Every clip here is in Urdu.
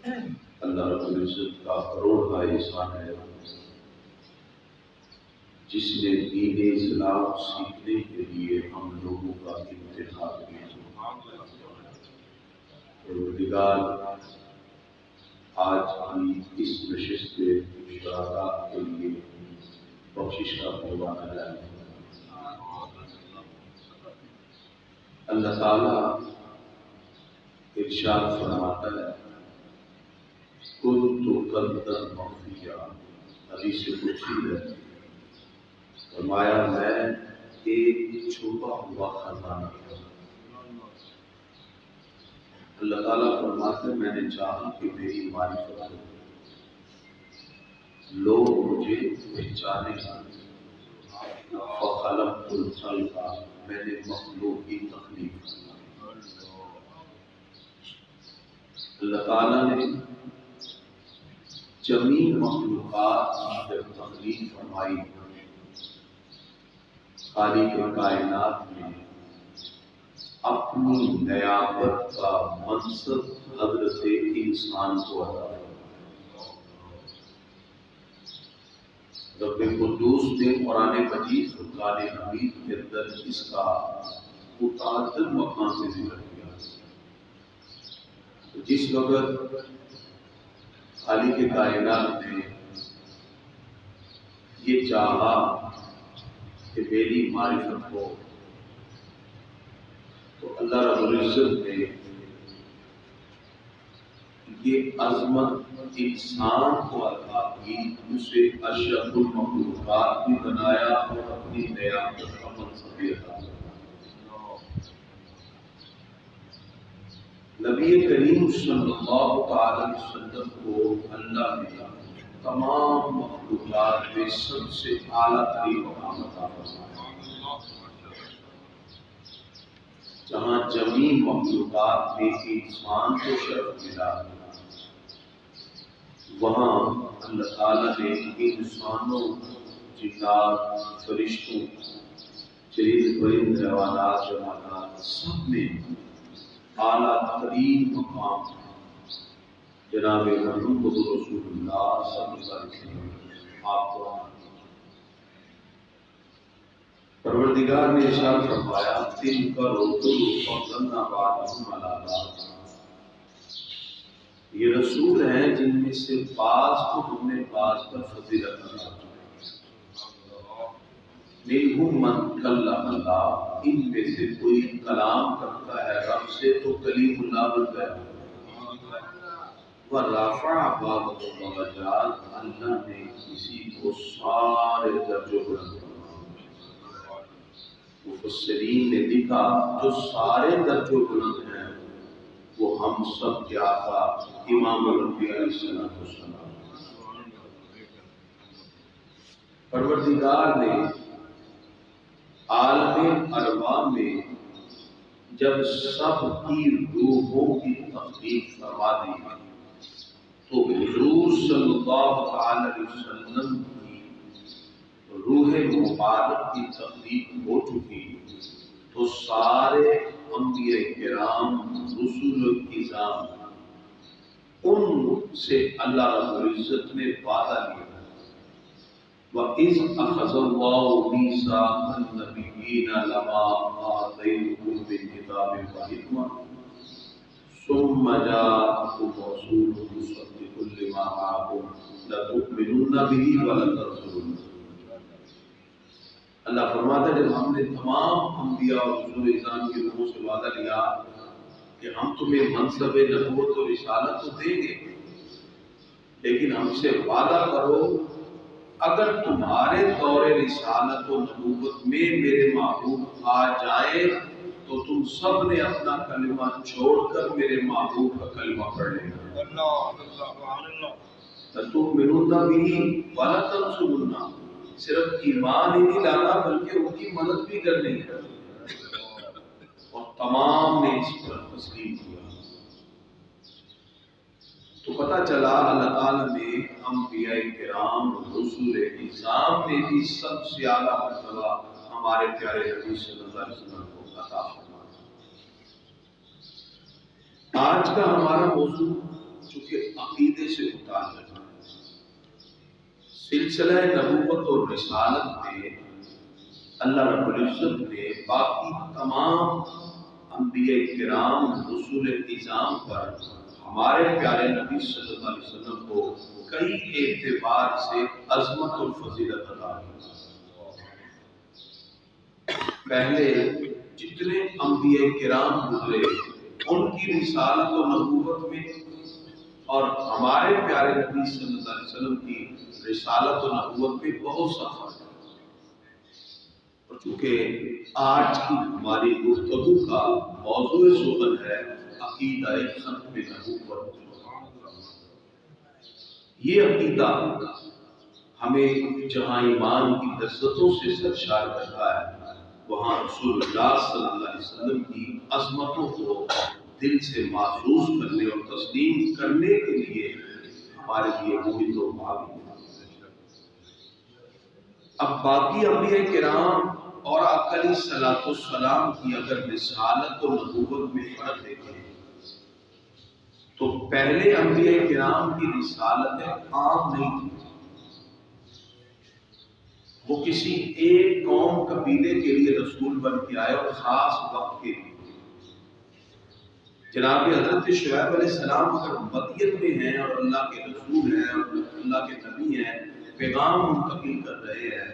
اللہ رب العزت کا کروڑ احسان ہے جس نے دین اسلام سیکھنے کے لیے ہم لوگوں کا انتخاب کیا۔ پروردگار آج کی اس نشست مشاورات کے لیے بخشش کا پیمانہ جاری۔ اللہ تعالیٰ ارشاد فرماتا ہے کنت کنزا مخفیا، حدیث قدسی ہے، فرمایا میں ایک چھپا ہوا خزانہ تھا۔ اللہ تعالیٰ فرماتے میں نے چاہا کہ میری معرفت ہو، لوگ مجھے پہچانے، فخلقت الخلق، میں نے مخلوق کی تخلیق کی۔ اللہ تعالیٰ نے جمیع مخلوقات کی جب تخلیق فرمائی، خالق کائنات میں اپنی نیابت کا منصب حضرت انسان کو عطا فرمایا۔ رب قدوس نے قرآن مجید فرقان حمید کے اندر اس کا متعدد مقام سے ذکر کیا۔ جس وقت خالق کائنات نے یہ چاہا کہ میری معرفت ہو، تو اللہ رب العزت نے یہ عظمت انسان کو عطا کی، اسے اشرف المخلوقات بھی بنایا اور اپنی نیابت کا منصب بھی عطا کیا۔ نبی کریم صلی اللہ تعالی وسلم کو اللہ نے تمام مخلوقات میں سب سے اعلیٰ ترین مقام عطا فرمایا۔ جہاں جمیع مخلوقات میں انسان کو شرف ملا، وہاں اللہ تعالیٰ نے انسانوں، جنات، فرشتوں، چرند پرند، حیوانات، جمادات سب میں اعلیٰ ترین مقام جناب محمد رسول اللہ صلی اللہ علیہ وسلم آپ کو پروردگار نے ارشاد فرمایا تلک الرسل فضلنا بعضهم علی بعض، یہ رسول ہیں جن میں سے بعض کو ہم نے بعض پر فضیلت عطا کی۔ منہم من کلم اللہ، ان میں سے کوئی کلام کرتا ہے رب سے تو کلیم اللہ بن گیا۔ ورفع بعضهم درجات، اللہ نے کسی کو سارے درجوں بلند کیا۔ مفسرین نے لکھا جو سارے درجوں بلند ہیں وہ ہم سب کے آقا امام الانبیاء علیہ السلام۔ پروردگار نے عالم ارواح میں جب سب کی روحوں کی تخلیق فرما دی تو حضور صلی اللہ علیہ وسلم کی روح مبارک کی تخلیق ہو چکی، تو سارے انبیاء کرام، رسول الکرام، ان سے اللہ رب العزت نے وعدہ لیا وَإِذْ أَخَذَ اللَّهُ مِيثَاقَ النَّبِيِّينَ لَمَا آتَيْتُكُم مِّن كِتَابٍ وَحِكْمَةٍ ثُمَّ جَاءَكُمْ رَسُولٌ مُصَدِّقٌ لِّمَا مَعَكُمْ لَتُؤْمِنُنَّ بِهِ وَلَتَنصُرُنَّهُ۔ اللہ فرماتا ہے جب ہم نے تمام انبیاء اور رسول اعظام کے لوگوں سے وعدہ لیا کہ ہم تمہیں منصب نبوت اور رسالت تو دیں گے، لیکن ہم سے وعدہ کرو اگر تمہارے دور رسالت و نبوت میں میرے محبوب آ جائیں تو تم سب نے اپنا کلمہ چھوڑ کر میرے محبوب کا کلمہ پڑھ لینا۔ لَتُؤْمِنُنَّ بِهِ وَلَتَنصُرُنَّهُ، صرف ایمان ہی نہیں لانا بلکہ ان کی مدد بھی کرنی ہے، اور تمام نے اس پر تسلیم کیا۔ تو پتہ چلا اللہ تعالیٰ نے انبیاء کرام، رسول اعظام میں بھی سب سے اعلیٰ مرتبہ ہمارے پیارے نبی صلی اللہ علیہ وسلم کو عطا فرمایا۔ آج کا ہمارا موضوع چونکہ عقیدے سے متعلق ہے۔ سلسلہ نبوت اور رسالت میں اللہ رب العزت نے باقی تمام انبیاء کرام رسول نظام پر ہمارے پیارے نبی صلی اللہ علیہ وسلم کو کئی اعتبار سے عظمت اور فضیلت عطا کی۔ پہلے جتنے انبیاء کرام گزرے ان کی رسالت و نبوت میں اور ہمارے پیارے نبی صلی اللہ علیہ وسلم کی رسالت و نبوت میں بہت سا فرق ہے۔ اور چونکہ آج کی ہماری گفتگو کا موضوع سخن ہے عقیدہ ختم نبوت، یہ عقیدہ ہمیں جہاں ایمان کی لذتوں سے سرشار کرتا ہے وہاں رسول اللہ صلی اللہ علیہ وسلم کی عظمتوں کو دل سے محسوس کرنے اور تسلیم کرنے کے لیے ہمارے لیے موجود و بھاگی۔ اب باقی انبیاء کرام اور آقا علیہ الصلوۃ والسلام کی اگر رسالت و نبوت میں فرق دیکھیں تو پہلے انبیاء کرام کی رسالتیں عام نہیں تھی، وہ کسی ایک قوم قبیلے کے لیے رسول بن کے آئے اور خاص وقت کے لیے۔ جناب حضرت شعیب علیہ السلام اگر مدین میں ہیں اور اللہ کے رسول ہیں اور اللہ کے نبی ہیں، پیغام منتقل کر رہے ہیں،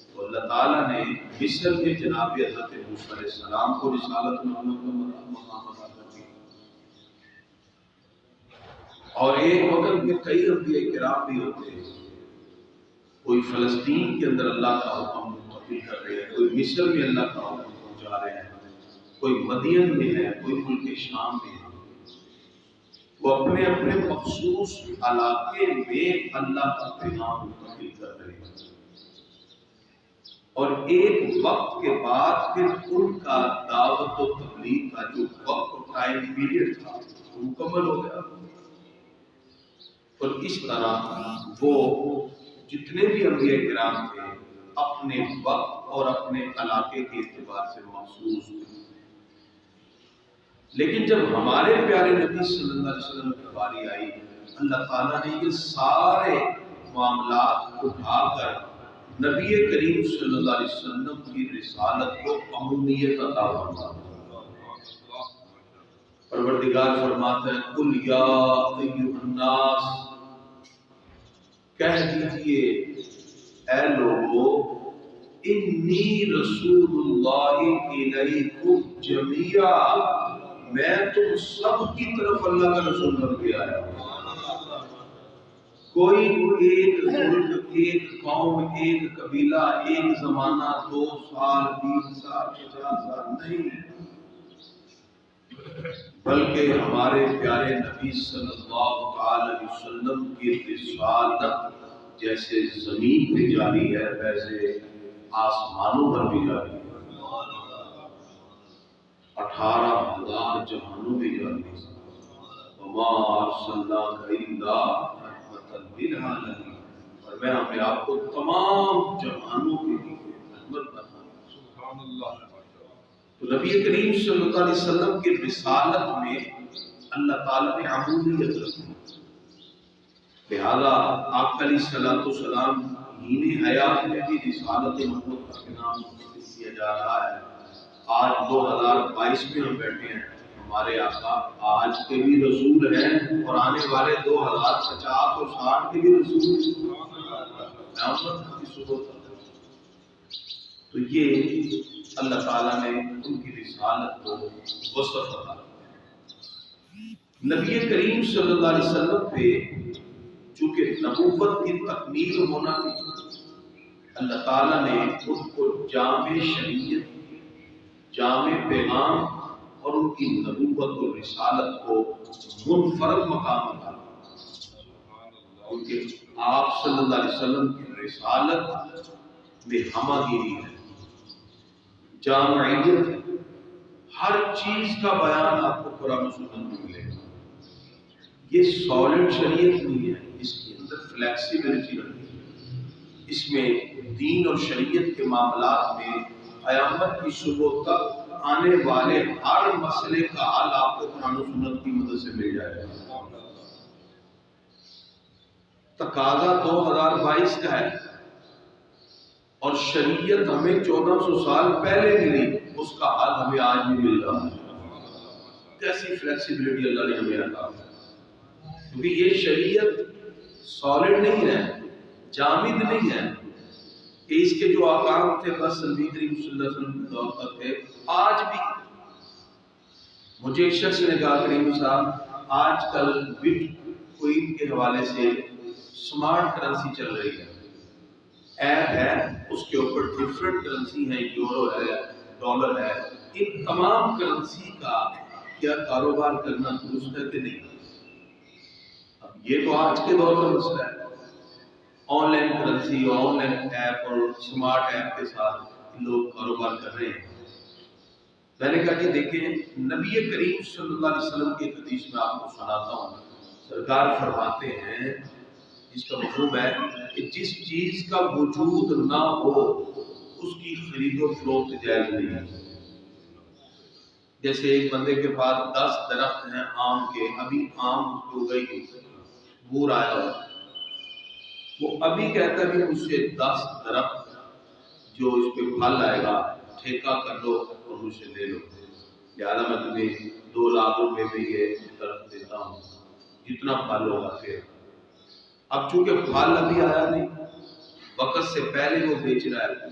تو اللہ تعالیٰ نے مصر میں جناب حضرت موسیٰ علیہ السلام کو رسالت و نبوت کا مقام عطا کر دیا۔ اور ایک وقت میں کئی انبیاء کرام بھی ہوتے ہیں، کوئی فلسطین کے اندر اللہ کا حکم منتقل کر رہے ہیں، کوئی مصر میں اللہ کا حکم پہنچا رہے ہیں، کوئی مدین میں ہے، کوئی ملک شام میں ہے۔ وہ اپنے اپنے مخصوص علاقے میں اللہ کا پیغام منتقل کر رہے ہیں، اور ایک وقت کے بعد پھر ان کا دعوت و تبلیغ کا جو وقت اور ٹائم پیریڈ تھا وہ مکمل ہو گیا۔ اور اس طرح وہ جتنے بھی انبیاء کرام تھے اپنے وقت اور اپنے علاقے کے اعتبار سے مخصوص تھے۔ لیکن جب ہمارے پیارے نبی صلی اللہ علیہ وسلم کی باری آئی، اللہ تعالیٰ نے یہ سارے معاملات اٹھا کر نبی کریم صلی اللہ علیہ وسلم کی رسالت کو عمومیت عطا فرما دی۔ پروردگار فرماتا ہے قل یا ایھا الناس، کہہ دیجئے اے لوگو، انی رسول اللہ الیکم جمیعا، میں تم سب کی طرف اللہ کا رسول بن کے آیا ہوں۔ کوئی ایک ملک، ایک قوم، ایک قبیلہ، ایک زمانہ، 2 سال، 20 سال، 50 سال نہیں، بلکہ ہمارے پیارے نبی صلی اللہ علیہ وسلم کی رسالت جیسے زمین پہ جاری ہے ویسے آسمانوں پر بھی جاری ہے، 18,000 جہانوں میں جاری ہے۔ وما ارسلناک الا رحمۃ للعالمین، اور میں اپنے آپ کو تمام جہانوں کے لیے رحمت بنایا۔ سبحان اللہ۔ تو نبی کریم صلی اللہ علیہ وسلم کی رسالت میں اللہ تعالیٰ نے عمومیت رکھی، لہذا آقا علیہ الصلوۃ والسلام ہین حیات میں بھی رسالت نبوت کا نام کیا جا رہا ہے۔ آج 2022 میں ہم بیٹھے ہیں، ہمارے آقا آج کے بھی رسول ہیں اور آنے والے 2050 اور 60 کے بھی رسول ہیں۔ تو یہ اللہ تعالیٰ نے ان کی رسالت کو وصف عطا کیا۔ نبی کریم صلی اللہ علیہ وسلم پہ چونکہ نبوت کی تکمیل ہونا تھی، اللہ تعالیٰ نے ان کو جامع شریعت، جامع پیغام اور ان کی نبوت اور رسالت کو منفرد مقام عطا کیا، کیونکہ آپ صلی اللہ علیہ وسلم کی رسالت میں ہمگیری ہے، جامعیت ہے، ہر چیز کا بیان آپ کو قرآن و سنت میں ملے گا۔ یہ سالڈ شریعت نہیں ہے، اس کے اندر فلیکسیبلٹی رہتی ہے، اس میں دین اور شریعت کے معاملات میں قیامت کی صبح تک آنے والے ہر مسئلے کا حل آپ کو قرآن و سنت کی مدد سے مل جائے گا۔ تقاضا 2022 کا ہے اور شریعت ہمیں 1400 سال پہلے ملی، اس کا حل ہمیں آج بھی مل رہا ہے۔ کیسی فلیکسیبلٹی اللہ نے ہمیں عطا کی، کیونکہ یہ شریعت سالڈ نہیں ہے، جامد نہیں ہے کہ اس کے جو احکام تھے بس نبی کریم صلی اللہ علیہ وسلم کے دور تک تھے۔ آج بھی مجھے ایک شخص نے کہا کریم صاحب آج کل بٹ کوئن کے حوالے سے سمارٹ کرنسی چل رہی ہے، ایپ ہے، اس کے اوپر ڈفرنٹ کرنسی ہے، یورو ہے، ڈالر ہے، ان تمام کرنسی کا کیا کاروبار کرنا درست ہے کہ نہیں؟ اب یہ تو آج کے دور کا مسئلہ ہے، آن لائن کرنسی اور آن لائن ایپ اور سمارٹ ایپ کے ساتھ لوگ کاروبار کر رہے ہیں۔ میں نے کہا کہ دیکھیں نبی کریم صلی اللہ علیہ وسلم کی حدیث میں آپ کو سناتا ہوں، سرکار فرماتے ہیں جس کا مفہوم ہے کہ جس چیز کا وجود نہ ہو اس کی خرید و فروخت جائز نہیں ہے۔ جیسے ایک بندے کے پاس 10 درخت ہیں آم کے، ابھی آم ہو گئی، بور آیا ہو، وہ ابھی کہتا ہے کہ مجھ سے 10 درخت جو اس پہ پھل آئے گا ٹھیکہ کر لو اور مجھ سے لے لو، لہٰذا میں تمہیں 2 لاکھ روپے میں یہ درخت دیتا ہوں، جتنا پھل ہوگا پھر۔ اب چونکہ پھل ابھی آیا نہیں، وقت سے پہلے وہ بیچ رہا ہے،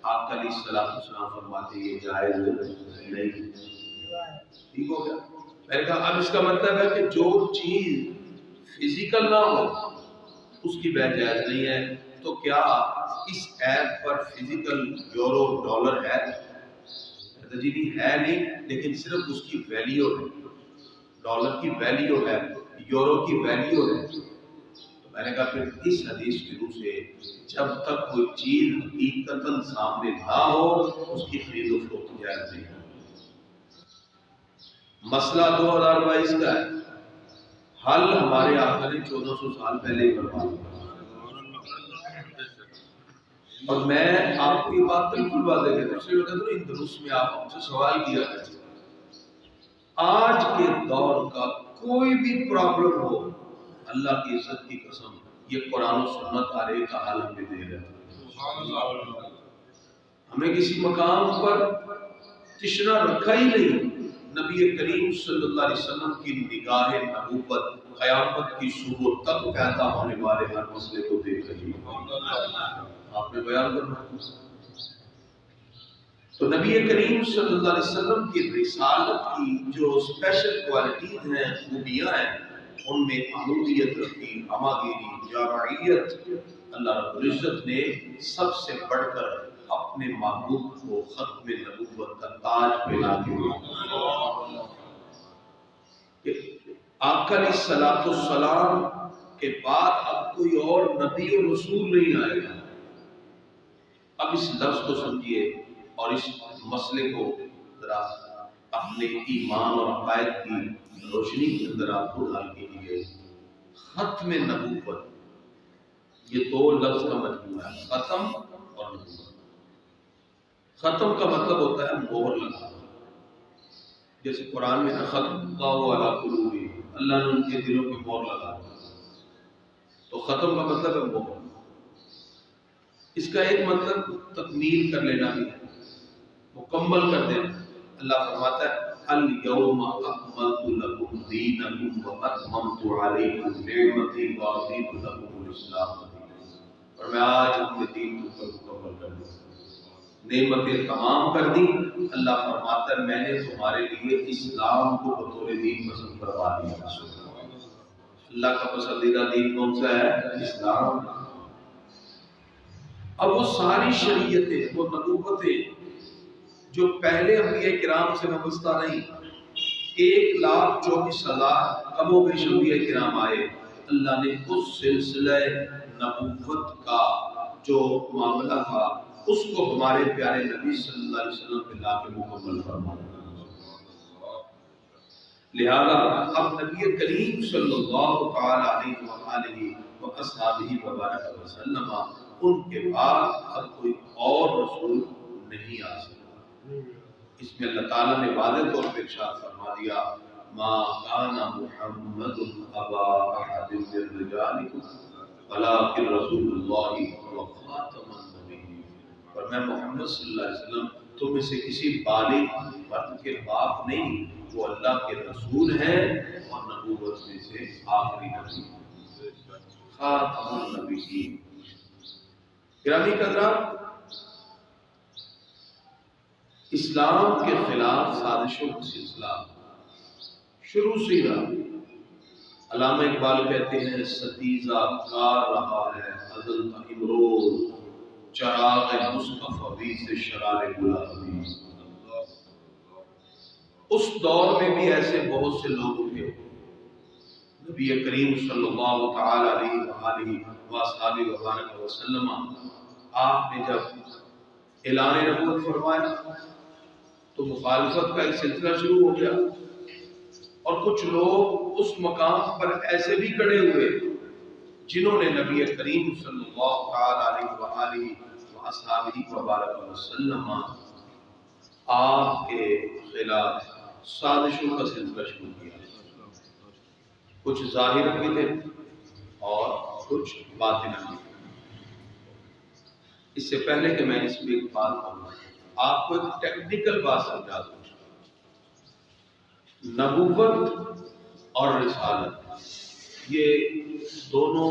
آپ کا علیہ السلام فرماتے ہیں یہ جائز نہیں۔ ٹھیک ہو گیا؟ میں نے کہا اب اس کا مطلب ہے کہ جو چیز فزیکل نہ ہو اس کی بیع جائز نہیں ہے، تو کیا اس ایپ پر فزیکل یورو ڈالر ہے؟ جی نہیں ہے، نہیں، لیکن صرف اس کی ویلیو ہے، ڈالر کی ویلیو ہے، یورو کی ویلیو ہے۔ تو میں نے کہا پھر اس حدیث کی روح سے جب تک کوئی چیز حقیقتاً سامنے نہ ہو اس کی خرید و فروخت جائز نہیں ہے۔ مسئلہ 2022 کا ہے، حل ہمارے آقا نے 1400 سال پہلے ہی کروا دیا۔ اور میں آپ کو یہ بات بالکل واضح کہتا ہوں، میں کہتا ہوں ان دروس میں آپ ہم سے سوال کیا کریں، آج کے دور کا کوئی بھی پرابلم ہو، اللہ کی عزت کی قسم یہ قرآن و سنت آرے کا حل ہمیں دے رہا ہے۔ ہمیں کسی مقام پر تشنا رکھا ہی نہیں۔ نبی کریم صلی اللہ علیہ وسلم کی نگاہ نبوت قیامت کی صبح تک پیدا ہونے والے ہر مسئلے کو دیکھ رہی ہے، آپ نے بیان کرنا۔ تو نبی کریم صلی اللہ علیہ وسلم کی رسالت کی جو اسپیشل کوالٹیز ہیں، خوبیاں ہیں، ان میں عمودیت رکھی، ہماگیری، جامعیت۔ اللہ رب العزت نے سب سے بڑھ کر اپنے محبوب کو ختم نبوت کا تاج پہنا دیا۔ آقا علیہ السلام کے بعد اب کوئی اور نبی اور رسول نہیں آئے گا۔ اب اس لفظ کو سمجھیے اور اس مسئلے کو ذرا اپنے ایمان اور عقائد کی روشنی کے اندر آپ کو حل کیجیے۔ ختم نبوت یہ 2 لفظ کا مجموعہ ہے، ختم اور نبوت۔ ختم کا مطلب ہوتا ہے مہر لگانا، جیسے قرآن میں ختم اللہ علی قلوبہم، اللہ نے ان کے دلوں پہ مہر لگا دی، تو ختم کا مطلب ہے مہر۔ اس کا ایک مطلب تکمیل کر لینا بھی ہے، مکمل کر دینا۔ اللہ فرماتا ہے اليوم اکملت لکم دینکم واتممت علیکم نعمتی ورضیت لکم الاسلام دینا۔ اور میں آج اپنے دین کو مکمل کر دیا، نعمتیں تمام کر دی۔ اللہ فرماتا ہے میں نے تمہارے لیے اسلام کو بطور دین پسند کروا دیا۔ اللہ کا پسندیدہ دین کون سا ہے؟ اسلام۔ اب وہ ساری شریعتیں، وہ نبوتیں جو پہلے انبیاء کرام سے وابستہ نہیں، 1,24,000 کم و بیش انبیاء کرام آئے، اللہ نے اس سلسلہ نبوت کا جو معاملہ تھا اس کو ہمارے پیارے نبی صلی اللہ علیہ وسلم پہ لا کے مکمل فرمایا۔ لہذا اب نبی کریم صلی اللہ تعالی علیہ وآلہ وصحبہ وبارک وسلم ان کے بعد اب کوئی اور رسول نہیں آ سکتا۔ اس میں اللہ تعالیٰ نے واضح طور پہ ارشاد فرما دیا ما کان محمد ابا احد من رجالکم ولکن رسول اللہ وخاتم النبیین، اور میں محمد صلی اللہ علیہ وسلم تم میں سے کسی بالغ مرد کے باپ نہیں، وہ اللہ کے رسول ہیں اور نبوت میں سے آخری نبی، خاتم النبیین۔ گرامی قدران، اسلام کے خلاف سازشوں کا سلسلہ شروع سے ہی رہا۔ علامہ اقبال کہتے ہیں ستیزہ کار رہا ہے ازل تا امروز، چراغ مصطفی سے شرار گلابی۔ اس دور میں بھی ایسے بہت سے لوگ تھے، نبی کریم صلی اللہ تعالی علیہ وآلہ وآلہ وسلم آپ نے جب اعلان نبوت فرمایا تو مخالفت کا ایک سلسلہ شروع ہو گیا، اور کچھ لوگ اس مقام پر ایسے بھی کھڑے ہوئے جنہوں نے نبی کریم صلی اللہ تعالی علیہ وآلہ وآلہ وسلم آپ کے خلاف سازشوں کا سلسلہ شروع کیا۔ کچھ ظاہر بھی تھے اور کچھ باطن بھی تھے۔ اس سے پہلے کہ میں اس میں ایک بات کروں، آپ کو ایک ٹیکنیکل بات سمجھا دوں۔ نبوت اور رسالت یہ دونوں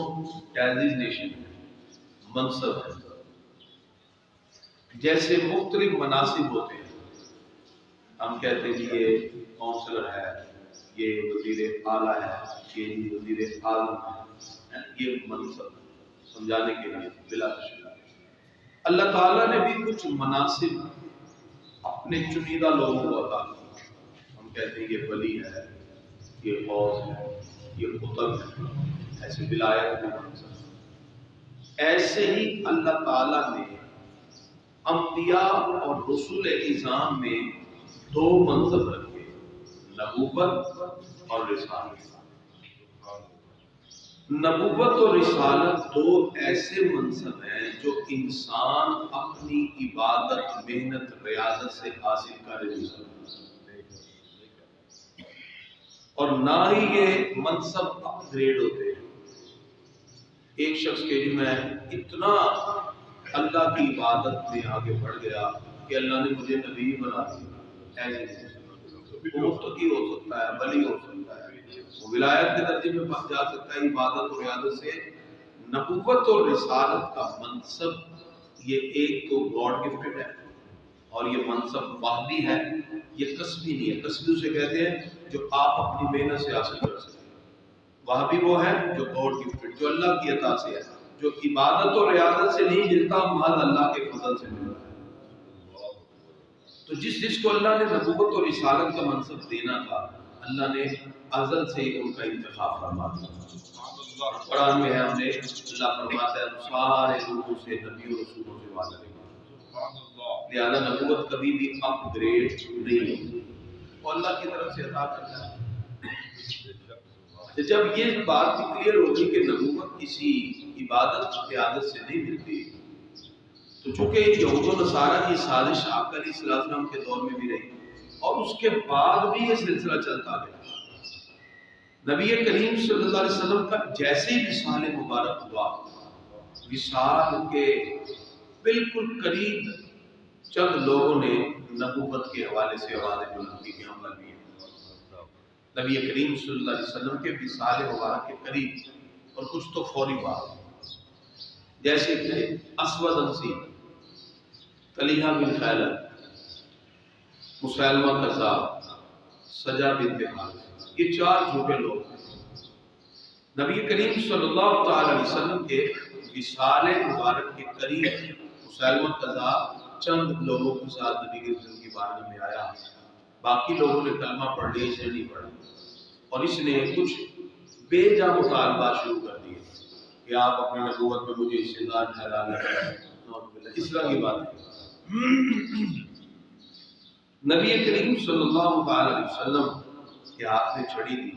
ڈیزگنیشن ہیں، منصب ہے۔ جیسے مختلف مناصب ہوتے ہیں، ہم کہتے ہیں کہ یہ کونسلر ہے، یہ وزیر اعلیٰ ہے، یہ وزیر اعظم ہے، یہ منصب سمجھانے کے لیے بلا تشبیہ۔ اللہ تعالیٰ نے بھی کچھ مناصب اپنے چنیدہ لوگوں کو عطا کیا۔ ہم کہتے ہیں یہ ولی ہے، یہ غوث ہے، یہ قطب ہے، ایسے ولایت میں منصب۔ ایسے ہی اللہ تعالیٰ نے انبیاء اور رسول اعظام میں دو منصب رکھے، نبوت اور رسالت۔ نبوت اور رسالت دو ایسے منصب ہیں جو انسان اپنی عبادت، محنت، ریاضت سے حاصل کر نہیں سکتا، اور نہ ہی یہ منصب اپ گریڈ ہوتے ہیں۔ ایک شخص کے لیے میں اتنا اللہ کی عبادت میں آگے بڑھ گیا کہ اللہ نے مجھے نبی بنا دیا، ایسے وہ متقی ہو سکتا ہے، ولی ہو سکتا ہے، وہ ولایت کے درجے میں پہنچ جا سکتا ہے عبادت اور ریاضت سے۔ نبوت اور رسالت کا منصب یہ ایک تو گاڈ گفٹڈ ہے، اور یہ منصب وحبی ہے، یہ کسبی نہیں ہے۔ کسبی اسے کہتے ہیں جو آپ اپنی محنت سے حاصل کر سکتے ہیں، وحبی وہ ہے جو گاڈ گفٹڈ، جو اللہ کی عطا سے ہے، جو عبادت اور ریاضت سے نہیں ملتا، محض اللہ کے فضل سے ملتا ہے۔ تو جس کو اللہ نے نبوت اور رسالت کا منصب دینا تھا، اللہ نے ازل سے ہی ان کا انتخاب فرما دیا۔ قرآن میں ہے، ہم نے اللہ فرماتا ہے سارے لوگوں سے، نبی اور رسولوں سے وعدہ کرنا، لہذا نبوت کبھی بھی اپ گریڈ نہیں ہے، وہ اللہ کی طرف سے عطا کرتا ہے۔ جب یہ بات کلیئر ہوگی کہ نبوت کسی عبادت قیادت سے نہیں ملتی، تو چونکہ یہود و نصارہ کی سازش آقا علیہ السلام کے دور میں بھی رہی، اور اس کے بعد بھی یہ سلسلہ چلتا گیا۔ نبی کریم صلی اللہ علیہ وسلم کا جیسے ہی وصال مبارک ہوا، وصال کے بالکل قریب چند لوگوں نے نبوت کے حوالے سے آواز بلند کی کہ ہم نبی ہیں۔ نبی کریم صلی اللہ علیہ وسلم کے وصال مبارک کے قریب، اور کچھ تو فوری بعد، جیسے کہ اسود انسی، طلیحہ بن خیلد، مسیلمہ کذاب، سجا بنت حارث، یہ چار جھوٹے لوگ ہیں۔ نبی کریم صلی اللہ تعالی علیہ وسلم کے وصال مبارک کے قریب مسیلمہ کذاب چند لوگوں کے ساتھ نبی کے وسلم کی بارگاہ میں آیا، باقی لوگوں نے کلمہ پڑھ لیا، اسے نہیں پڑھا، اور اس نے کچھ بے جا مطالبات شروع کر دیے کہ آپ اپنی نبوت میں مجھے حصے دار ٹھہرا لیں، اس طرح کی بات ہے۔ نبی کریم صلی اللہ علیہ وسلم کے ہاتھ میں چھڑی دی،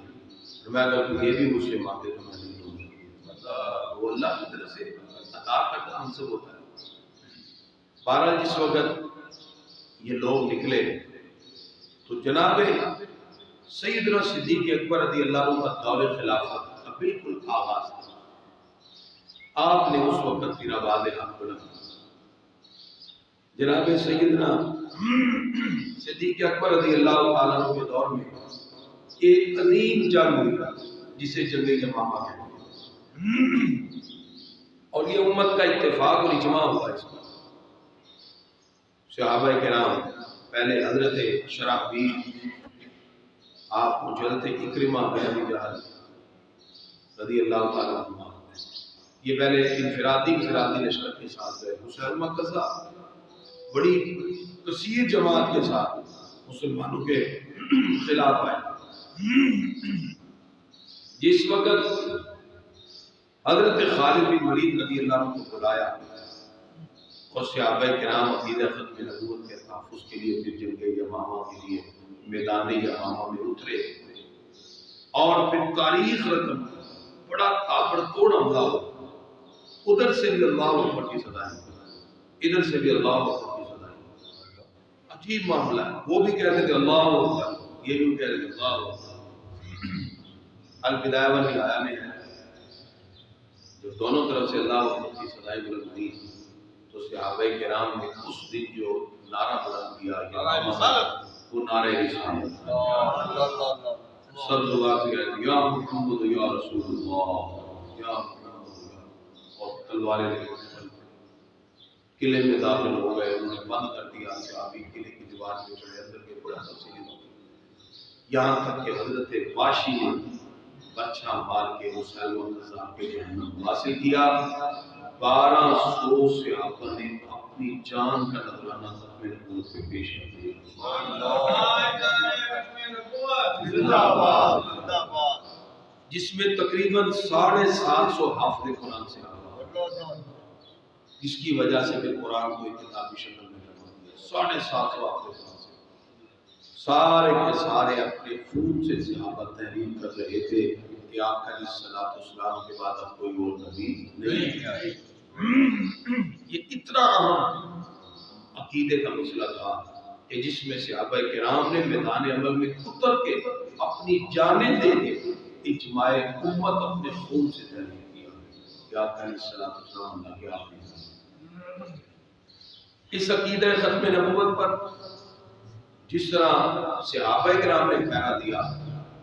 میں اگر تو یہ بھی مجھ سے مانگے تو میں نہیں دوں گا، وہ اللہ کی طرف سے عطا کرتا منصب ہوتا ہے۔ بہرحال جس وقت یہ لوگ نکلے تو جناب سیدنا صدیق اکبر رضی اللہ عنہ کا دور خلافت کا بالکل آغاز تھا۔ آپ نے اس وقت پھر آواز حق بلند جناب سیدنا صدیق اکبر رضی اللہ تعالیٰ عنہ کے دور میں ایک عظیم جنگ ہوئی جسے جنگ یمامہ کہتے ہیں، اور یہ امت کا اتفاق اور اجماع ہوا اس پر۔ صحابہ کرام پہلے حضرت شرحبیل، آپ کو حضرت اکرمہ بن ابی جہل رضی اللہ تعالیٰ عنہ، یہ پہلے انفرادی لشکر کے ساتھ گئے۔ مسلمہ قصہ بڑی کثیر جماعت کے ساتھ مسلمانوں کے خلاف آئے۔ جس وقت حضرت خالد بن ولید رضی اللہ عنہ کو بلایا اور صحابہ کرام عقیدہ ختم نبوت کے تحفظ کے لیے پھر جنگ یمامہ کے لیے میدان یمامہ میں اترے، اور پھر تاریخ رقم بڑا تابڑتوڑ حملہ ہوا۔ ادھر سے بھی اللہ اکبر کی صدائیں، ادھر سے بھی اللہ اکبر کی صدائیں، عجیب معاملہ ہے۔ وہ بھی کہتے تھے اللہ اکبر، یہ بھی کہتے تھے اللہ اکبر۔ البدایہ والنہایہ میں ہے جو دونوں طرف سے اللہ اکبر کی صدائیں بلند ہوئی، تو صحابہ کرام نے اس دن جو نعرہ بلند کیا وہ نعرہ رسالت، سب زبان سے کہتے یا محمد یا رسول اللہ، یا محمد، اور تلواریں لے کر قلعے میں داخل ہو گئے، انہوں نے بند کر دیا، صحابی قلعے کی دیوار پہ چڑھے، اندر کے بڑا تفصیلی ہو گئی، یہاں تک کہ حضرت واشی نے بچہ مار کے مسلمہ قذاب کے جہنم حاصل کیا۔ 1200 صحابہ نے اپنی جان کا نذرانہ ختم نبوت پہ پیش کر دیا، جس میں تقریباً 750 حافظ قرآن سے آگا، جس کی وجہ سے پھر قرآن کو کتابی شکل میں رکھا دیا۔ 750 حافظ قرآن سے سارے کے سارے اپنے خون سے صحابہ تحریر کر رہے تھے کہ آپ کا صلاۃ والسلام کے بعد اب کوئی اور نبی نہیں آئے۔ یہ اتنا اہم عقیدے کا مسئلہ تھا کہ جس میں صحابہ کرام نے میدان عمل میں اتر کے اپنی جانیں دے کے اجماع امت اپنے خون سے تحریر کیا کہ آپ کا صلاۃ والسلام اللہ کے آخری۔ اس عقیدہ ختم نبوت پر جس طرح صحابہ کرام نے پہرا دیا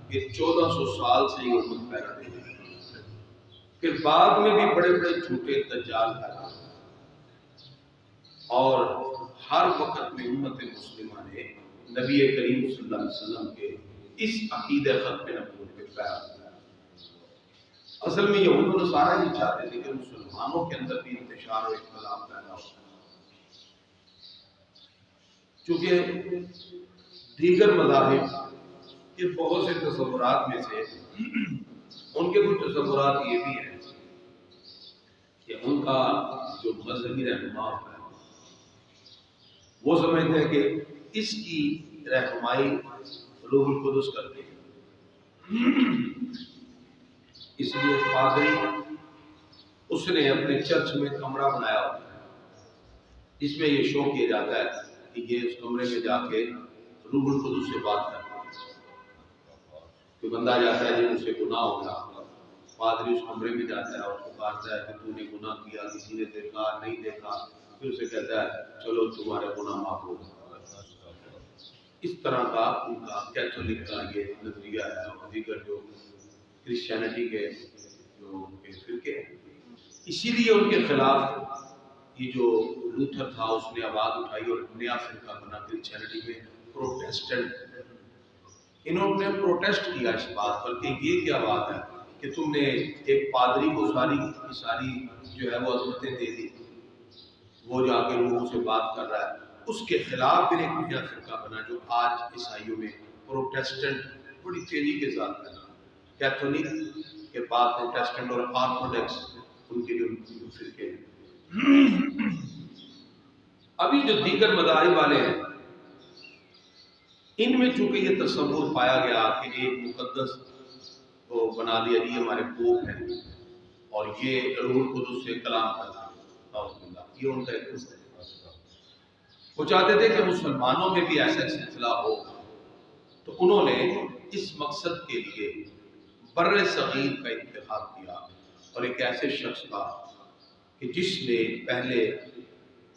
کہ 1400 سال سے یہ امت پہرا دے رہی ہے، پھر بعد میں بھی بڑے بڑے جھوٹے دجال پیدا، اور ہر وقت میں امت مسلمہ نے نبی کریم صلی اللہ علیہ وسلم کے اس عقیدہ ختم نبوت پہ پہرا دیا۔ اصل میں یہود و نصارہ ہی چاہتے تھے کہ مسلمانوں کے اندر بھی انتشار و اختلاف پیدا ہو، چونکہ دیگر مذاہب کے بہت سے تصورات میں سے ان کے کچھ تصورات یہ بھی ہیں کہ ان کا جو مذہبی رہنما ہے وہ سمجھتے ہیں کہ اس کی رہنمائی روح القدس کرتے ہیں، اس لیے پادری اس نے اپنے چرچ میں کمرہ بنایا ہوتا ہے جس میں یہ شو کیا جاتا ہے کہ یہ اس کمرے میں جا کے روح القدس سے بات کرتا ہے۔ کوئی بندہ جاتا ہے جن سے گناہ ہوگا، پادری اس کمرے میں جاتا ہے اور اس کو کہتا ہے کہ تو نے گناہ کیا، کسی نے دیکھا نہیں دیکھا، پھر اسے کہتا ہے چلو تمہارے گناہ معاف ہو گئے۔ اس طرح کا ان کا کیتھولک کا یہ نظریہ ہے، اور دیگر جو کرسچینٹی کے جو فرقے ہیں، اسی لیے ان کے خلاف یہ جو لوتھر تھا اس نے آواز اٹھائی اور نیا فرقہ بنا کرسچینٹی میں پروٹیسٹنٹ۔ انہوں نے پروٹیسٹ کیا اس بات پر کہ یہ کیا بات ہے کہ تم نے ایک پادری کو ساری جو ہے وہ عظمتیں دے دی، وہ جا کے لوگوں سے بات کر رہا ہے۔ اس کے خلاف پھر ایک نیا فرقہ بنا جو آج عیسائیوں میں پروٹیسٹنٹ بڑی تیزی کے ساتھ ہے۔ کیتھولک کے بعد پروٹیسٹنٹ اور آرتھوڈکس ان کے جو فرقے ہیں۔ ابھی جو دیگر مذاہب والے ہیں ان میں چونکہ یہ تصور پایا گیا کہ ایک مقدس کو بنا دیا جی ہمارے پوپ ہیں اور یہ روح القدس سے کلام کرتا ہے، یہ ان کا ایک قصہ ہے۔ وہ چاہتے تھے کہ مسلمانوں میں بھی ایسا سلسلہ ہو، تو انہوں نے اس مقصد کے لیے بر صغیر کا انتخاب کیا اور ایک ایسے شخص کا کہ جس نے پہلے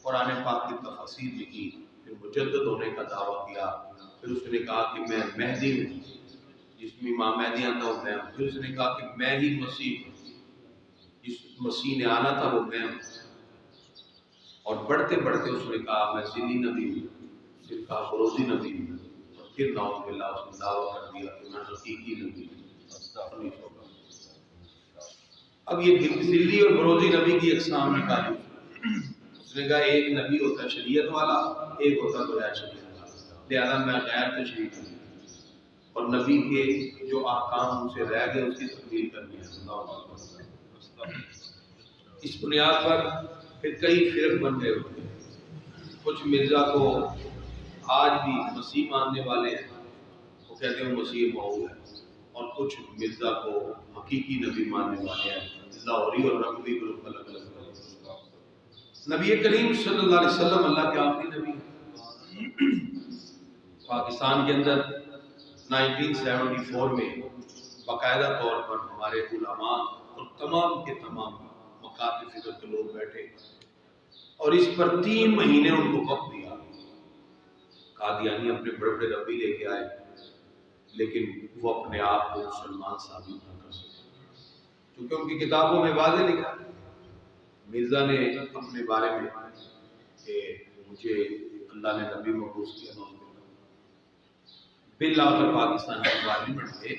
قرآن پاک کی تفاسیر لکھی، پھر مجدد ہونے کا دعویٰ کیا، پھر اس نے کہا کہ میں مہدی ہوں، جس میں امام مہدی آتا ہوں میں ہوں، پھر اس نے کہا کہ میں ہی مسیح ہوں، جس مسیح نے آنا تھا وہ میں ہوں، اور بڑھتے بڑھتے اس نے کہا میں ذلی نبی ہوں، پھر کہا فروزی نبی ہوں، اور پھر نعوذ باللہ اس نے دعویٰ کر دیا کہ میں حقیقی نبی ہوں۔ اب یہ ذلی اور بروزی نبی کی اقسام نکالی، اس نے کہا ایک نبی ہوتا ہے شریعت والا، ایک ہوتا ہے بغیر شریعت والا، لہذا میں غیر تشریعی ہوں، اور نبی کے جو احکام ان سے رہ گئے اس کی تکمیل کرنی ہے۔ اس بنیاد پر پھر کئی فرق بن گئے ہوتے ہیں۔ کچھ مرزا کو آج بھی مسیح ماننے والے ہیں، وہ کہتے ہیں مسیح موعود ہے، اور کچھ مرزا کو حقیقی نبی ماننے والے ہیں، لاہوری اور رقبی گروپ الگ الگ۔ نبی کریم صلی اللہ علیہ وسلم اللہ کے آخری نبی ہیں۔ پاکستان کے اندر 1974 میں باقاعدہ طور پر ہمارے علماء اور تمام کے تمام مکاتب فکر کے لوگ بیٹھے اور اس پر 3 مہینے ان کو وقت دیا۔ قادیانی اپنے بڑے بڑے ربی لے کے آئے، لیکن وہ اپنے آپ کو مسلمان ثابت نہ کر سکے، کیونکہ ان کی کتابوں میں واضح لکھا ہے۔ مرزا نے اپنے بارے میں کہ مجھے اللہ نے نبی مبعوث کیا، بالآخر پاکستان کی پارلیمنٹ میں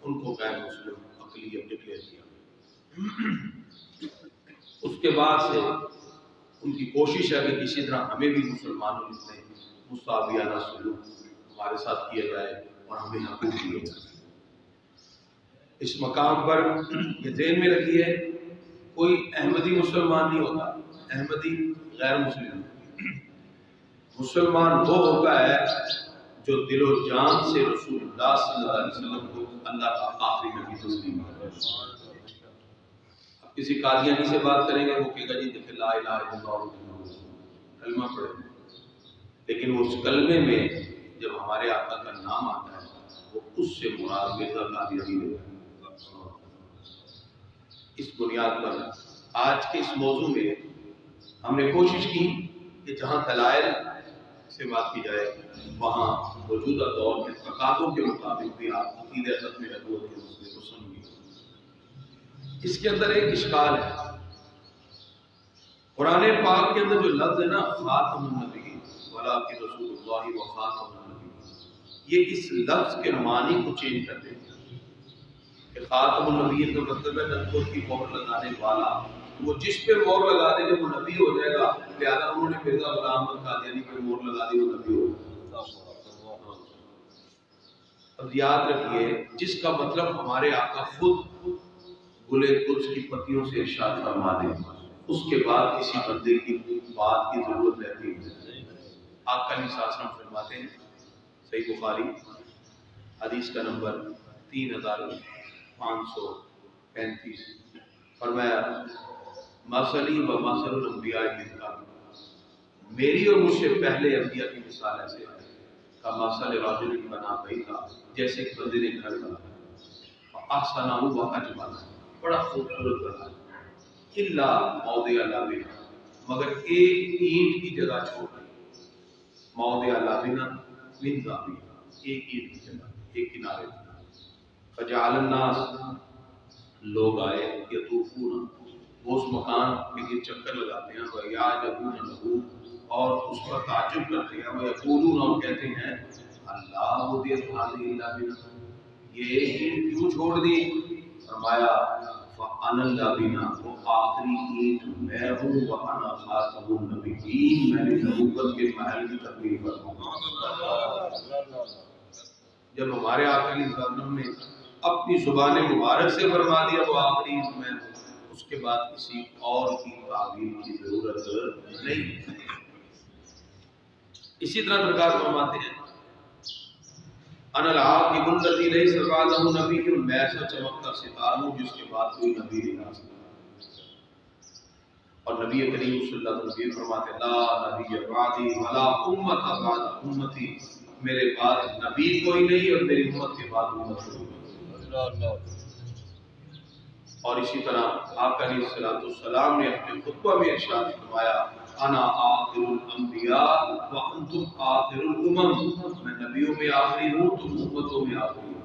ان کو غیر مسلم اقلیت ڈکلیئر کیا۔ اس کے بعد سے ان کی کوشش ہے کہ کسی طرح ہمیں بھی مسلمانوں میں مساویانہ سلوک ہمارے ساتھ کیا جائے اور ہمیں حقوق دیے جائے۔ اس مقام پر یہ ذہن میں رکھیے، کوئی احمدی مسلمان نہیں ہوتا، احمدی غیر مسلم۔ مسلمان وہ ہوتا ہے جو دل و جان سے رسول اللہ صلی اللہ علیہ وسلم کو اللہ کا آخری نبی تسلیم کرے۔ اب کسی قادیانی سے بات کریں گے وہ کہے گا جی دیکھیں لا الہ الا اللہ کلمہ پڑھے، لیکن وہ اس کلمے میں جب ہمارے آقا کا نام آتا ہے وہ اس سے مراد مرزا قادیانی ہے۔ اس بنیاد پر آج کے اس موضوع میں ہم نے کوشش کی کہ جہاں دلائل سے بات کی جائے وہاں موجودہ دور میں تقاضوں کے مطابق بھی آپ عقیدہ ختم نبوت کے مسئلے کو سمجھیں۔ اس کے اندر ایک اشکال ہے، قرآن پاک کے اندر جو لفظ ہے نا خاتم النبی ولکن رسول اللہ و خاتم النبی، یہ اس لفظ کے معنی کو چینج کر دیتے ہیں کہ خاتم النبی کا مطلب ہے نبوت کی مہر لگانے والا، وہ جس پہ مہر لگا دے گا وہ نبی ہو جائے گا، لہٰذا انہوں نے مرزا غلام احمد قادیانی پہ مہر لگا دی وہ نبی ہو گا۔ اب یاد رکھیے جس کا مطلب ہمارے آقا خود گلے قدس کی پتیوں سے ارشاد فرما دے، اس کے بعد کسی بندے کی بات کی ضرورت رہتی ہے۔ آقا علیہ السلام فرماتے ہیں، صحیح بخاری حدیث کا نمبر 3535، فرمایا مثلی و مثل الانبیاء من قبل، میری اور مجھ سے پہلے انبیاء کی مثال ایسے ہے کا مثل رجل بنا بیتا، جیسے ایک بندے نے گھر بنایا، احسنہ و اجملہ، بڑا خوبصورت بنایا، الا موضع لبن، مگر ایک اینٹ کی جگہ چھوڑ دی، موضع لبن من زاویہ، ایک اینٹ کی جگہ ایک کنارے پر، فجعل الناس، لوگ آئے یطوفون، وہ اس مکان کے چکر لگاتے ہیں، ویعجبون لہ، اور اس پر تعجب کرتے ہیں، ویقولون، اور کہتے ہیں اللہ وضعت هذه اللبنہ، یہ اینٹ کیوں چھوڑ دی؟ فرمایا فانا اللبنہ، وہ آخری اینٹ میں ہوں، وانا خاتم النبیین، میں نے نبوت کے محل کی تکمیل فرمائی۔ جب ہمارے آقا علیہ السلام نے اپنی زبان مبارک سے فرما دیا وہ آخری میں، اس کے بعد کسی اور کی تعبیر کی ضرورت نہیں۔ اسی طرح سرکار فرماتے ہیں انا العاقب الذی لیس بعدہ نبی، میں ایسا چمکتا ستارہ ہوں جس کے بعد کوئی نبی نہیں آ سکتا۔ اور نبی کریم صلی اللہ علیہ وسلم فرماتے ہیں لا نبی بعدی ولا امت بعد امتی، میرے بعد نبی کوئی نہیں اور میری امت کے بعد امت کوئی نہیں۔ اور اسی طرح آقا علیہ السلام نے اپنے خطبہ میں ارشاد فرمایا انا آخر الانبیاء وانتم آخر الامم، میں نبیوں میں آخری ہوں تم امتوں میں آخری ہوں۔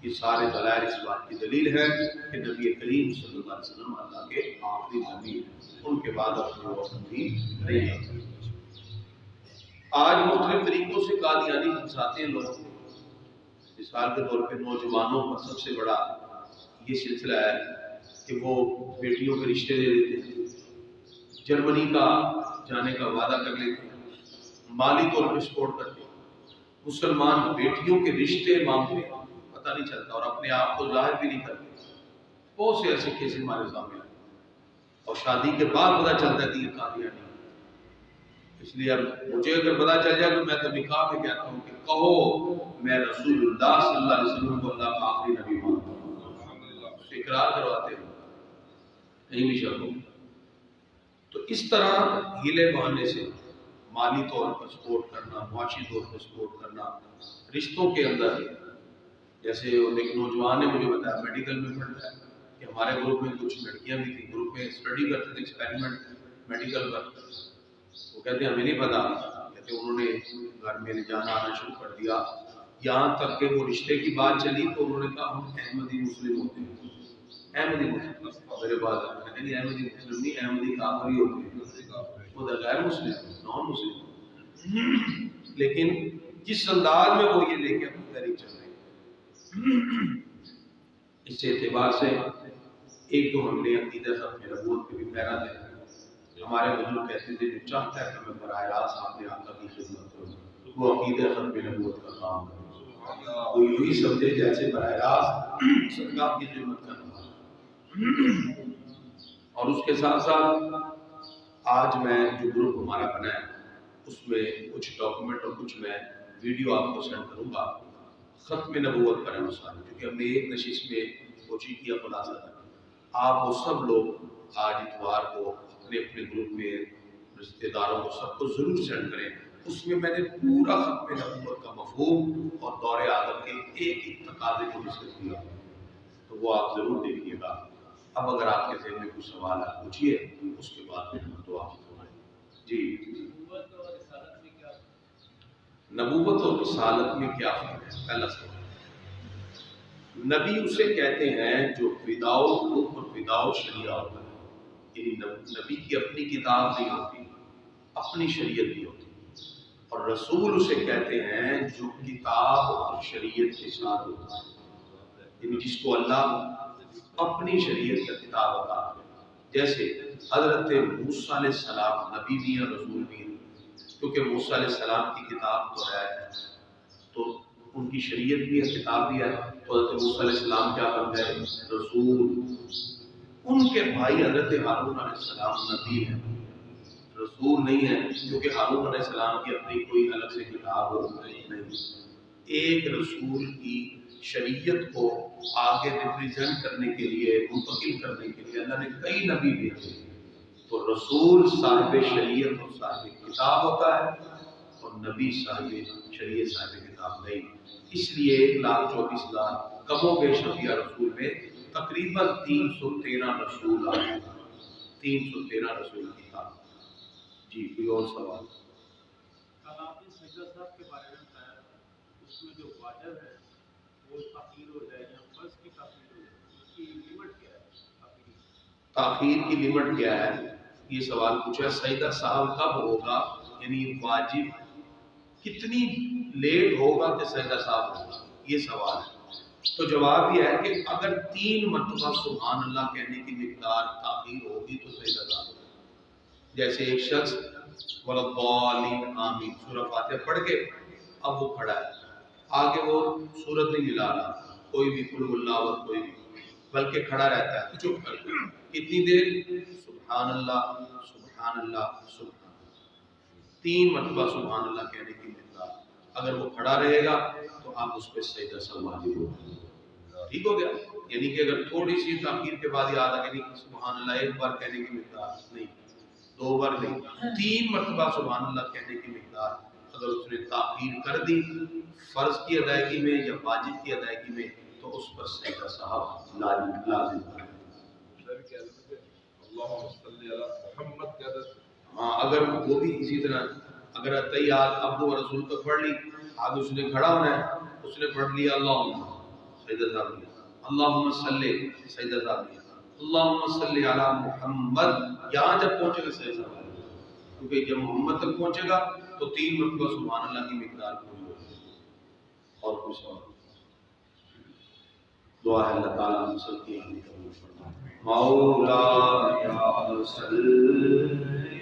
یہ سارے دلائل اس بات کی دلیل ہے کہ نبی کریم صلی اللہ علیہ وسلم اللہ کے آخری نبی ہیں، ان کے بعد اپنے وقت بھی نہیں ہے۔ آج مختلف طریقوں سے قادیانی پھنساتے ہیں لوگ۔ مثال کے طور پہ نوجوانوں کا سب سے بڑا یہ سلسلہ ہے کہ وہ بیٹیوں کے رشتے دے دیتے ہیں، جرمنی کا جانے کا وعدہ کر لیتے ہیں، مالی طور پر سپورٹ کرتے ہیں، مسلمان بیٹیوں کے رشتے مانگتے ہیں، پتہ نہیں چلتا، اور اپنے آپ کو ظاہر بھی نہیں کرتے۔ بہت سے ایسے کیس ہمارے سامنے آئے اور شادی کے بعد پتہ چلتا ہے کہ یہ قادیانی ہے۔ اس لیے اب مجھے اگر پتہ چل جائے تو میں تو نکاح میں کہتا ہوں کہ کہو میں رسول اللہ صلی اللہ علیہ وسلم کو اللہ کا آخری نبی مانتا ہوں، اقرار کرواتے ہیں، نہیں بھی شک ہو۔ تو اس طرح ہیلے بہانے سے مالی طور پر سپورٹ کرنا، معاشی طور پر سپورٹ کرنا، رشتوں کے اندر، جیسے ایک نوجوان نے مجھے بتایا میڈیکل میں پڑھتا ہے کہ ہمارے گروپ میں کچھ لڑکیاں بھی تھیں، گروپ میں اسٹڈی کرتے تھے ایکسپیریمنٹ میڈیکل پر، وہ کہتے ہیں ہمیں نہیں پتا، کہتے انہوں نے گھر میں جانا آنا شروع کر دیا، یہاں تک کہ وہ رشتے کی بات چلی تو انہوں نے کہا ہم احمدی مسلم ہوتے ہیں۔ احمدی مسلم میرے پاس نہیں، احمدی مسلم نہیں، احمدی کافری ہوتے ہیں، وہ غیر مسلم نان مسلم، لیکن جس انداز میں وہ یہ لے کے اپنی تحریک چل رہے ہیں، اس اعتبار سے ایک تو ہم نے عقیدہ ختم نبوت کے بھی پیرا دے۔ ہمارے بزرگ کہتے تھے جو چاہتا ہے کہ میں براہ راست آپ نے آقا کی خدمت کروں، وہ عقیدہ ختم نبوت کا کام کرے، وہ یوں ہی سمجھے جیسے براہ راست سرکار کی خدمت کرنا۔ اور اس کے ساتھ ساتھ آج میں جو گروپ ہمارا بنا ہے اس میں کچھ ڈاکومنٹ اور کچھ میں ویڈیو آپ کو سینڈ کروں گا ختم نبوت پر انسان، کیونکہ ہم نے ایک نشست میں کوشش کیا خلاصہ تھا۔ آپ وہ سب لوگ آج اتوار کو اپنے اپنے گروپ میں رشتے داروں کو سب کو ضرور سینڈ کریں۔ اس میں میں نے پورا ختم نبوت کا مفہوم اور دور آدم کے ایک ایک تقاضے کو ڈسکس کیا، تو وہ آپ ضرور دیکھیے گا۔ اب اگر آپ کے ذہن میں کچھ سوال ہے پوچھیے، اس کے بعد پھر ہم دعا فرمائیں۔ جی، نبوت اور رسالت میں کیا فرق ہے؟ پہلا سوال، نبی اسے کہتے ہیں جو وداؤ حکم اور وداؤ شریعہ ہوتا ہے، یعنی نبی کی اپنی کتاب نہیں ہوتی، اپنی شریعت بھی ہوتی، اور رسول اسے کہتے ہیں جو کتاب اور شریعت کے ساتھ ہوتا ہے، یعنی جس کو اللہ اپنی شریعت کا کتاب عطا ہے۔ جیسے حضرت موسیٰ علیہ السلام نبی بھی ہیں رسول بھی ہیں، کیونکہ موسیٰ علیہ السلام کی کتاب تو ہے، تو ان کی شریعت بھی ہے، کتاب بھی ہے، تو حضرت موسیٰ علیہ السلام کیا کرتے ہیں؟ رسول۔ ان کے بھائی حضرت ہارون علیہ السلام نبی ہیں، رسول نہیں ہے، کیونکہ ہارون علیہ السلام کی اپنی کوئی الگ سے کتاب ہو نہیں۔ ایک رسول کی شریعت کو آگے ریپریزنٹ کرنے کے لیے، منتقل کرنے کے لیے اللہ نے کئی نبی بھیجے، تو رسول صاحب شریعت اور صاحب کتاب ہوتا ہے، اور نبی صاحب شریعت صاحب کتاب نہیں۔ اس لیے 1,24,000 کم و بیش انبیاء رسول میں تقریباً 313 رسول آئے، 313 رسول کی کتاب۔ جی، کوئی اور سوال؟ کل آپ نے سجدہ صاحب کے بارے میں بتایا، اس میں جو واجب ہے وہ تاخیر ہو جائے یا فرض کی تاخیر ہو جائے، اس کی لیمٹ کیا ہے؟ تاخیر کی لیمٹ کیا ہے؟ یہ سوال پوچھا ہے۔ سجدہ صاحب کب ہوگا، یعنی واجب کتنی لیٹ ہوگا کہ سجدہ صاحب ہوگا، یہ سوال ہے۔ تو جواب یہ ہے کہ اگر 3 مرتبہ سبحان اللہ کہنے کی مقدار تاخیر ہوگی تو سجدہ صاحب ہوگا۔ جیسے ایک شخص وَلَضَّالِّينَ آمین سورہ فاتحہ پڑھ کے اب وہ کھڑا ہے، آگے وہ سورت نہیں ملا رہا، کوئی بھی قل اللہ اور کوئی بھی، بلکہ کھڑا رہتا ہے چپ کر کے، کتنی دیر؟ سبحان اللہ سبحان اللہ سبحان اللہ، 3 مرتبہ سبحان اللہ کہنے کی مقدار۔ اگر وہ کھڑا رہے گا تو آپ اس پہ سجدہ سواجب ہوگا، ٹھیک ہو گیا؟ یعنی کہ اگر تھوڑی سی تاخیر کے بعد یاد آ گئی سبحان اللہ ایک بار کہنے کی مقدار نہیں، 2 بار نہیں، 3 مرتبہ سبحان اللہ کہنے کی مقدار اگر اس نے تاخیر کر دی فرض کی ادائیگی میں یا واجب کی ادائیگی میں، تو اس پر سجدہ صاحب لازم ہے۔ ہاں اگر وہ بھی اسی طرح اگر اتیات عبد و رسول تو پڑھ لی، آج اس نے کھڑا ہونا ہے، اس نے پڑھ لیا اللہم سجدہ صاحب لیا، اللہم صلی سجدہ صاحب لیا، اللہم صلی علی محمد، یہاں جب پہنچے گا سجدہ صاحب لیا، کیونکہ جب محمد تک پہنچے گا تو 3 مرتبہ سبحان اللہ کی مقدار پوری ہوگی اور کچھ اور۔ دعا ہے اللہ تعالیٰ ہم سب کی قبول فرمائے۔ مولا یا صلی